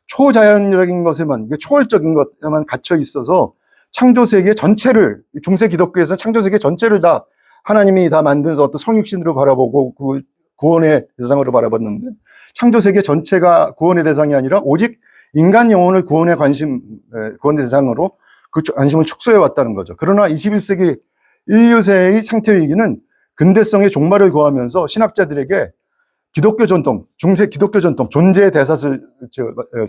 초자연적인 것에만, 초월적인 것에만 갇혀 있어서 창조 세계 전체를, 중세 기독교에서는 창조 세계 전체를 다 하나님이 다 만든 어떤 성육신으로 바라보고 그 구원의 대상으로 바라봤는데, 창조 세계 전체가 구원의 대상이 아니라 오직 인간 영혼을 구원의 대상으로 그 관심을 축소해 왔다는 거죠. 그러나 21세기 인류세의 생태 위기는 근대성의 종말을 고하면서 신학자들에게 기독교 전통, 중세 기독교 전통, 존재의 대사를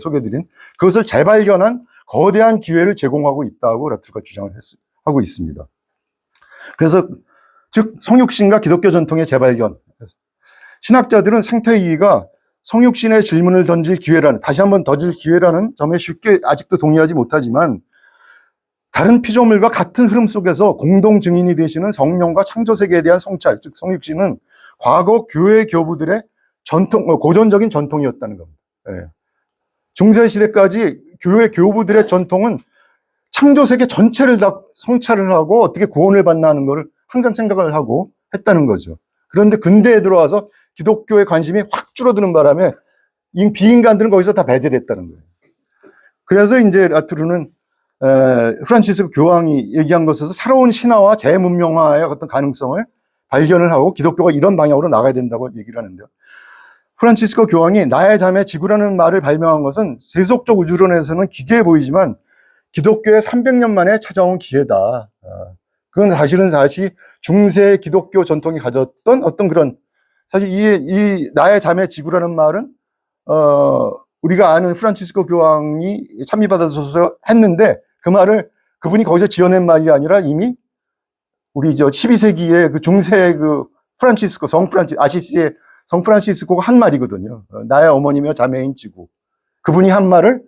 소개해드린 그것을 재발견한 거대한 기회를 제공하고 있다고 라투르가 주장을 하고 있습니다. 그래서 즉 성육신과 기독교 전통의 재발견, 신학자들은 생태위기가 성육신의 질문을 던질 기회라는, 다시 한번 던질 기회라는 점에 쉽게 아직도 동의하지 못하지만, 다른 피조물과 같은 흐름 속에서 공동 증인이 되시는 성령과 창조세계에 대한 성찰, 즉 성육신은 과거 교회 교부들의 고전적인 전통이었다는 겁니다. 중세시대까지 교회 교부들의 전통은 창조세계 전체를 다 성찰을 하고 어떻게 구원을 받나 하는 것을 항상 생각을 하고 했다는 거죠. 그런데 근대에 들어와서 기독교의 관심이 확 줄어드는 바람에 비인간들은 거기서 다 배제됐다는 거예요. 그래서 이제 라투르는 프란치스코 교황이 얘기한 것에서 새로운 신화와 재문명화의 어떤 가능성을 발견을 하고 기독교가 이런 방향으로 나가야 된다고 얘기를 하는데요. 프란치스코 교황이 나의 자매 지구라는 말을 발명한 것은 세속적 우주론에서는 기괴해 보이지만 기독교의 300년 만에 찾아온 기회다. 그건 사실은 중세 기독교 전통이 가졌던 어떤 그런, 사실 이 나의 자매 지구라는 말은 우리가 아는 프란치스코 교황이 찬미받아서 했는데, 그 말을 그분이 거기서 지어낸 말이 아니라 이미 우리 12세기의 그 중세 아시시의 성 프란치스코가 한 말이거든요. 나의 어머니며 자매인 지구. 그분이 한 말을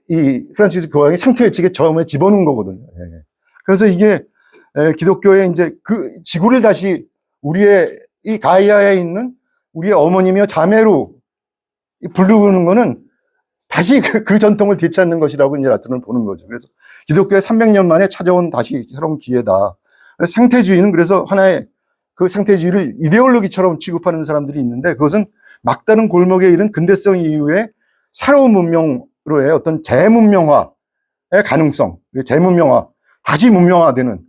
이 프란치스코 교황이 생태회칙에 처음에 집어넣은 거거든요. 그래서 이게 기독교의 이제 그 지구를 다시 우리의 이 가이아에 있는 우리의 어머니며 자매로 부르는 거는 다시 그 전통을 되찾는 것이라고 이제 라투르는 보는 거죠. 그래서 기독교의 300년 만에 찾아온 다시 새로운 기회다. 생태주의는 그래서 하나의 그 생태주의를 이데올로기처럼 취급하는 사람들이 있는데, 그것은 막다른 골목에 이른 근대성 이후에 새로운 문명으로의 어떤 재문명화의 가능성, 재문명화, 다시 문명화되는,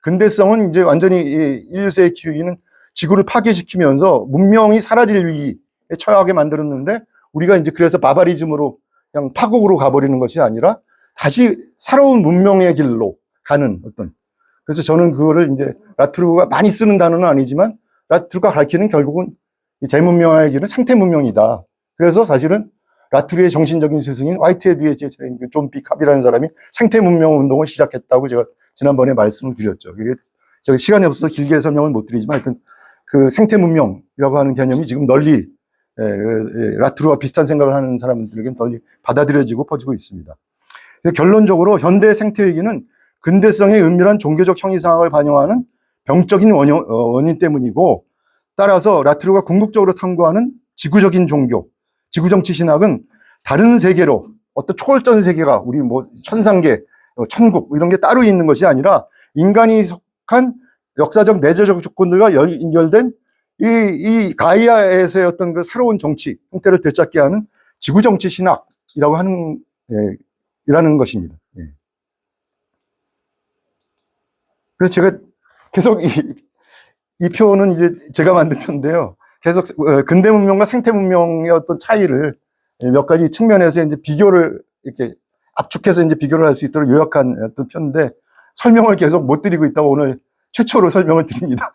근대성은 이제 완전히 이 인류세의 기후위기는 지구를 파괴시키면서 문명이 사라질 위기에 처하게 만들었는데, 우리가 이제 그래서 바바리즘으로 그냥 파국으로 가버리는 것이 아니라 다시 새로운 문명의 길로 가는 어떤, 그래서 저는 그거를 이제 라트루가 많이 쓰는 단어는 아니지만 라트루가 가르치는 결국은 이 재문명화의 길은 상태 문명이다. 그래서 사실은 라트루의 정신적인 스승인 화이트헤드의 존 B 캅이라는 사람이 상태 문명 운동을 시작했다고 제가 지난번에 말씀을 드렸죠. 이게 제가 시간이 없어서 길게 설명을 못 드리지만 하여튼 그 생태 문명이라고 하는 개념이 지금 널리 라트루와 비슷한 생각을 하는 사람들에게는 널리 받아들여지고 퍼지고 있습니다. 결론적으로 현대 생태위기는 근대성의 은밀한 종교적 형이상학을 반영하는 병적인 원인 때문이고, 따라서 라트루가 궁극적으로 탐구하는 지구적인 종교, 지구정치 신학은 다른 세계로 어떤 초월전 세계가 우리 뭐 천상계, 천국 이런 게 따로 있는 것이 아니라 인간이 속한 역사적 내재적 조건들과 연결된 이 가이아에서의 어떤 그 새로운 정치 형태를 되찾게 하는 지구정치 신학이라고 하는 이라는 것입니다. 그래서 제가 계속 이 표는 이제 제가 만든 표인데요. 계속 근대 문명과 생태 문명의 어떤 차이를 몇 가지 측면에서 이제 비교를 이렇게 압축해서 이제 비교를 할 수 있도록 요약한 어떤 표인데, 설명을 계속 못 드리고 있다고 오늘 최초로 설명을 드립니다.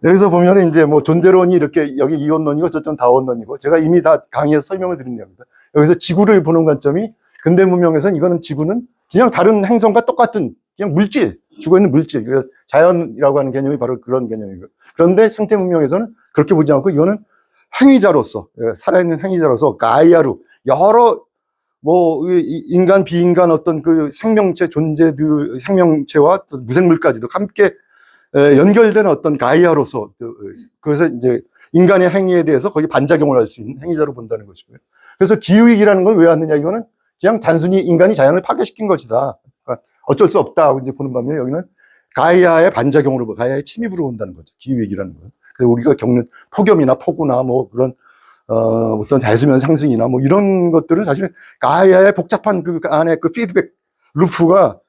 여기서 보면 이제 뭐 존재론이 이렇게 여기 이원론이고 저쪽 다원론이고, 제가 이미 다 강의에서 설명을 드린 겁니다. 여기서 지구를 보는 관점이, 근대 문명에서는 이거는 지구는 그냥 다른 행성과 똑같은 그냥 물질, 죽어있는 물질, 자연이라고 하는 개념이 바로 그런 개념이고, 그런데 생태 문명에서는 그렇게 보지 않고 이거는 행위자로서, 살아있는 행위자로서 가이아로 여러 뭐 인간 비인간 어떤 그 생명체 존재들, 생명체와 무생물까지도 함께 연결된 어떤 가이아로서, 그래서 이제 인간의 행위에 대해서 거기 반작용을 할 수 있는 행위자로 본다는 것이고요. 그래서 기후위기라는 걸 왜 왔느냐, 이거는 그냥 단순히 인간이 자연을 파괴시킨 것이다, 그러니까 어쩔 수 없다 이제 보는 반면에, 여기는 가이아의 반작용으로, 가이아의 침입으로 본다는 거죠, 기후위기라는 건. 그래서 우리가 겪는 폭염이나 폭우나 뭐 그런 어떤 해수면 상승이나 뭐 이런 것들은 사실은 가이아의 복잡한 그 안에 그 피드백 루프가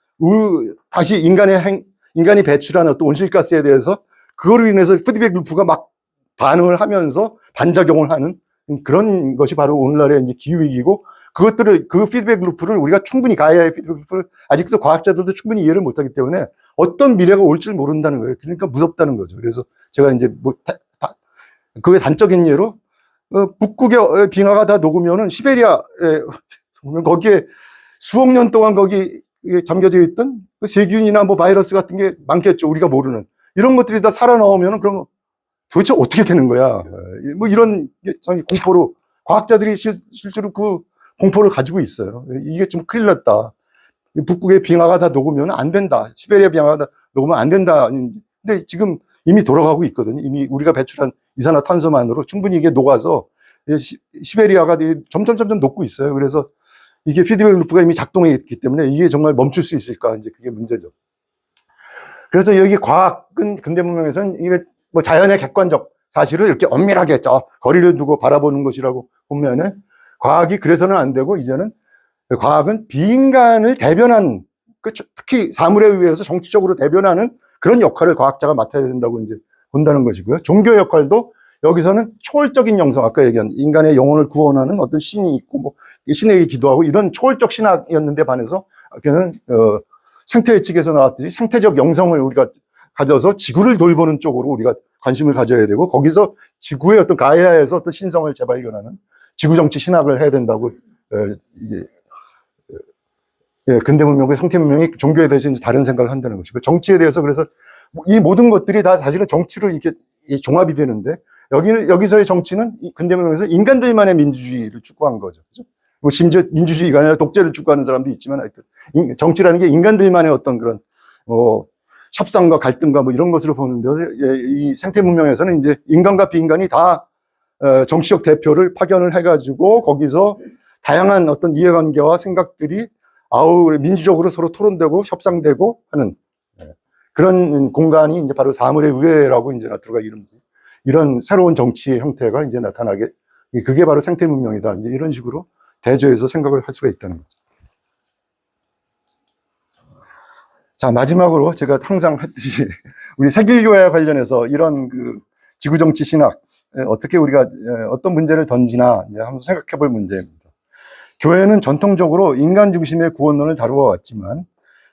다시 인간이 배출한 어떤 온실가스에 대해서 그거로 인해서 피드백 루프가 막 반응을 하면서 반작용을 하는 그런 것이 바로 오늘날의 이제 기후위기고, 그것들을, 그 피드백 루프를 우리가 충분히, 가이아의 피드백 루프를 아직도 과학자들도 충분히 이해를 못하기 때문에 어떤 미래가 올 줄 모른다는 거예요. 그러니까 무섭다는 거죠. 그래서 제가 이제 뭐 그게 단적인 예로 북극의 빙하가 다 녹으면은 시베리아에 보면 거기에 수억 년 동안 거기 잠겨져 있던 그 세균이나 뭐 바이러스 같은 게 많겠죠. 우리가 모르는 이런 것들이 다 살아나오면은 그럼 도대체 어떻게 되는 거야? 뭐 이런 공포로 과학자들이 실제로 그 공포를 가지고 있어요. 이게 좀 큰일 났다. 북극의 빙하가 다 녹으면 안 된다. 시베리아 빙하가 다 녹으면 안 된다. 근데 지금 이미 돌아가고 있거든요. 이미 우리가 배출한 이산화탄소만으로 충분히 이게 녹아서 시베리아가 점점 녹고 있어요. 그래서 이게 피드백 루프가 이미 작동해 있기 때문에 이게 정말 멈출 수 있을까? 이제 그게 문제죠. 그래서 여기 과학은 근대 문명에서는 이게 뭐 자연의 객관적 사실을 이렇게 엄밀하게 거리를 두고 바라보는 것이라고 보면은, 과학이 그래서는 안 되고, 이제는 과학은 비인간을 대변한, 특히 사물에 의해서 정치적으로 대변하는 그런 역할을 과학자가 맡아야 된다고 이제 본다는 것이고요. 종교 역할도 여기서는 초월적인 영성, 아까 얘기한 인간의 영혼을 구원하는 어떤 신이 있고, 뭐 신에게 기도하고 이런 초월적 신학이었는데 반해서, 그는 생태 측에서 나왔듯이 생태적 영성을 우리가 가져서 지구를 돌보는 쪽으로 우리가 관심을 가져야 되고, 거기서 지구의 어떤 가이아에서 어떤 신성을 재발견하는 지구정치 신학을 해야 된다고, 이게 근대 문명과 생태 문명이 종교에 대해서 이제 다른 생각을 한다는 것이고, 정치에 대해서, 그래서 이 모든 것들이 다 사실은 정치로 이렇게 종합이 되는데, 여기서의 정치는 근대 문명에서 인간들만의 민주주의를 추구한 거죠. 그죠? 뭐 심지어 민주주의가 아니라 독재를 추구하는 사람도 있지만, 하여튼 정치라는 게 인간들만의 어떤 그런 협상과 갈등과 뭐 이런 것으로 보는데요. 이 생태 문명에서는 이제 인간과 비인간이 다 정치적 대표를 파견을 해가지고 거기서 다양한 어떤 이해관계와 생각들이 민주적으로 서로 토론되고 협상되고 하는 그런 공간이 이제 바로 사물의 의회라고 이제 라트루가 이런 새로운 정치의 형태가 이제 나타나게, 그게 바로 생태 문명이다. 이제 이런 식으로 대조해서 생각을 할 수가 있다는 거죠. 자, 마지막으로 제가 항상 했듯이 우리 세길교회와 관련해서 이런 그 지구정치 신학, 어떻게 우리가 어떤 문제를 던지나 이제 한번 생각해 볼 문제입니다. 교회는 전통적으로 인간 중심의 구원론을 다루어 왔지만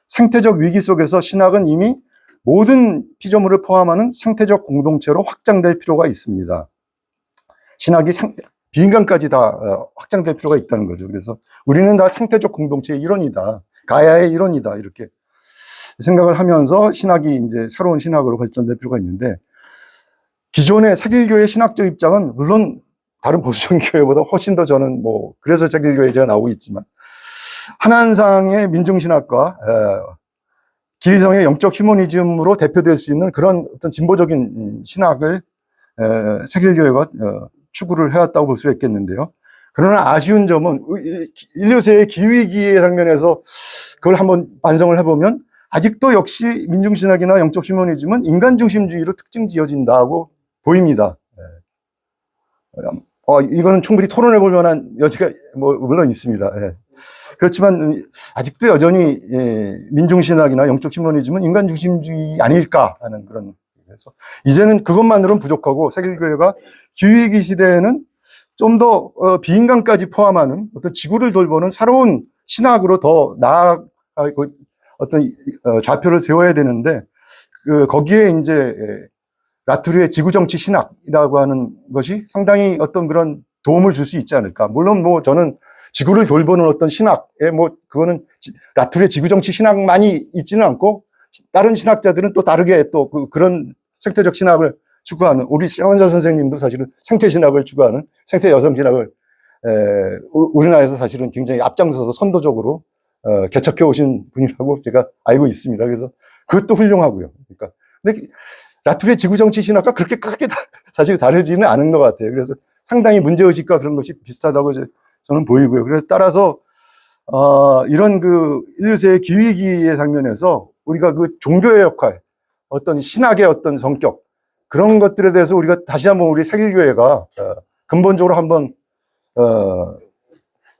생태적 위기 속에서 신학은 이미 모든 피조물을 포함하는 생태적 공동체로 확장될 필요가 있습니다. 신학이 비인간까지 다 확장될 필요가 있다는 거죠. 그래서 우리는 다 생태적 공동체의 일원이다. 가야의 일원이다. 이렇게 생각을 하면서 신학이 이제 새로운 신학으로 발전될 필요가 있는데, 기존의 세길교의 신학적 입장은 물론 다른 보수적 교회보다 훨씬 더 저는 그래서 세길교회에 제가 나오고 있지만, 한한상의 민중신학과 기리성의 영적 휴머니즘으로 대표될 수 있는 그런 어떤 진보적인 신학을 세길교회가 추구를 해왔다고 볼 수 있겠는데요. 그러나 아쉬운 점은 인류세의 기위기의 장면에서 그걸 한번 반성을 해보면 아직도 역시 민중신학이나 영적 휴머니즘은 인간중심주의로 특징 지어진다고 보입니다. 이거는 충분히 토론해볼 만한 여지가 물론 있습니다. 그렇지만 아직도 여전히 민중신학이나 영적 휴머니즘은 인간중심주의 아닐까 하는 그런. 그래서 이제는 그것만으로는 부족하고 세계교회가 기후위기 시대에는 좀 더 비인간까지 포함하는 어떤 지구를 돌보는 새로운 신학으로 더 나아가고 어떤 좌표를 세워야 되는데, 거기에 이제 라투르의 지구정치 신학이라고 하는 것이 상당히 어떤 그런 도움을 줄 수 있지 않을까. 물론 저는 지구를 돌보는 어떤 신학에 그거는 라투르의 지구정치 신학만이 있지는 않고 다른 신학자들은 또 다르게 또 그런 생태적 신학을 추구하는, 우리 최원자 선생님도 사실은 생태신학을 추구하는, 생태여성신학을 우리나라에서 사실은 굉장히 앞장서서 선도적으로 개척해 오신 분이라고 제가 알고 있습니다. 그래서 그것도 훌륭하고요. 그러니까 근데 라투르의 지구정치 신학과 그렇게 크게 사실 다르지는 않은 것 같아요. 그래서 상당히 문제의식과 그런 것이 비슷하다고 저는 보이고요. 그래서 따라서 이런 인류세의 기위기의 장면에서 우리가 종교의 역할, 어떤 신학의 어떤 성격, 그런 것들에 대해서 우리가 다시 한번 우리 세길교회가 근본적으로 한번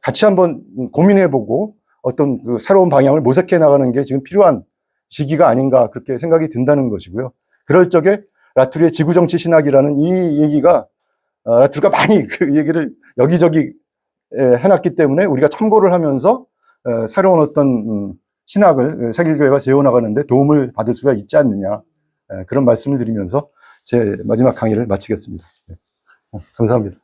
같이 한번 고민해보고 어떤 새로운 방향을 모색해 나가는 게 지금 필요한 시기가 아닌가, 그렇게 생각이 든다는 것이고요. 그럴 적에 라투르의 지구정치 신학이라는 이 얘기가 라투르가 많이 그 얘기를 여기저기 해놨기 때문에 우리가 참고를 하면서 새로운 어떤 신학을 세길교회가 세워나가는데 도움을 받을 수가 있지 않느냐, 그런 말씀을 드리면서 제 마지막 강의를 마치겠습니다. 감사합니다.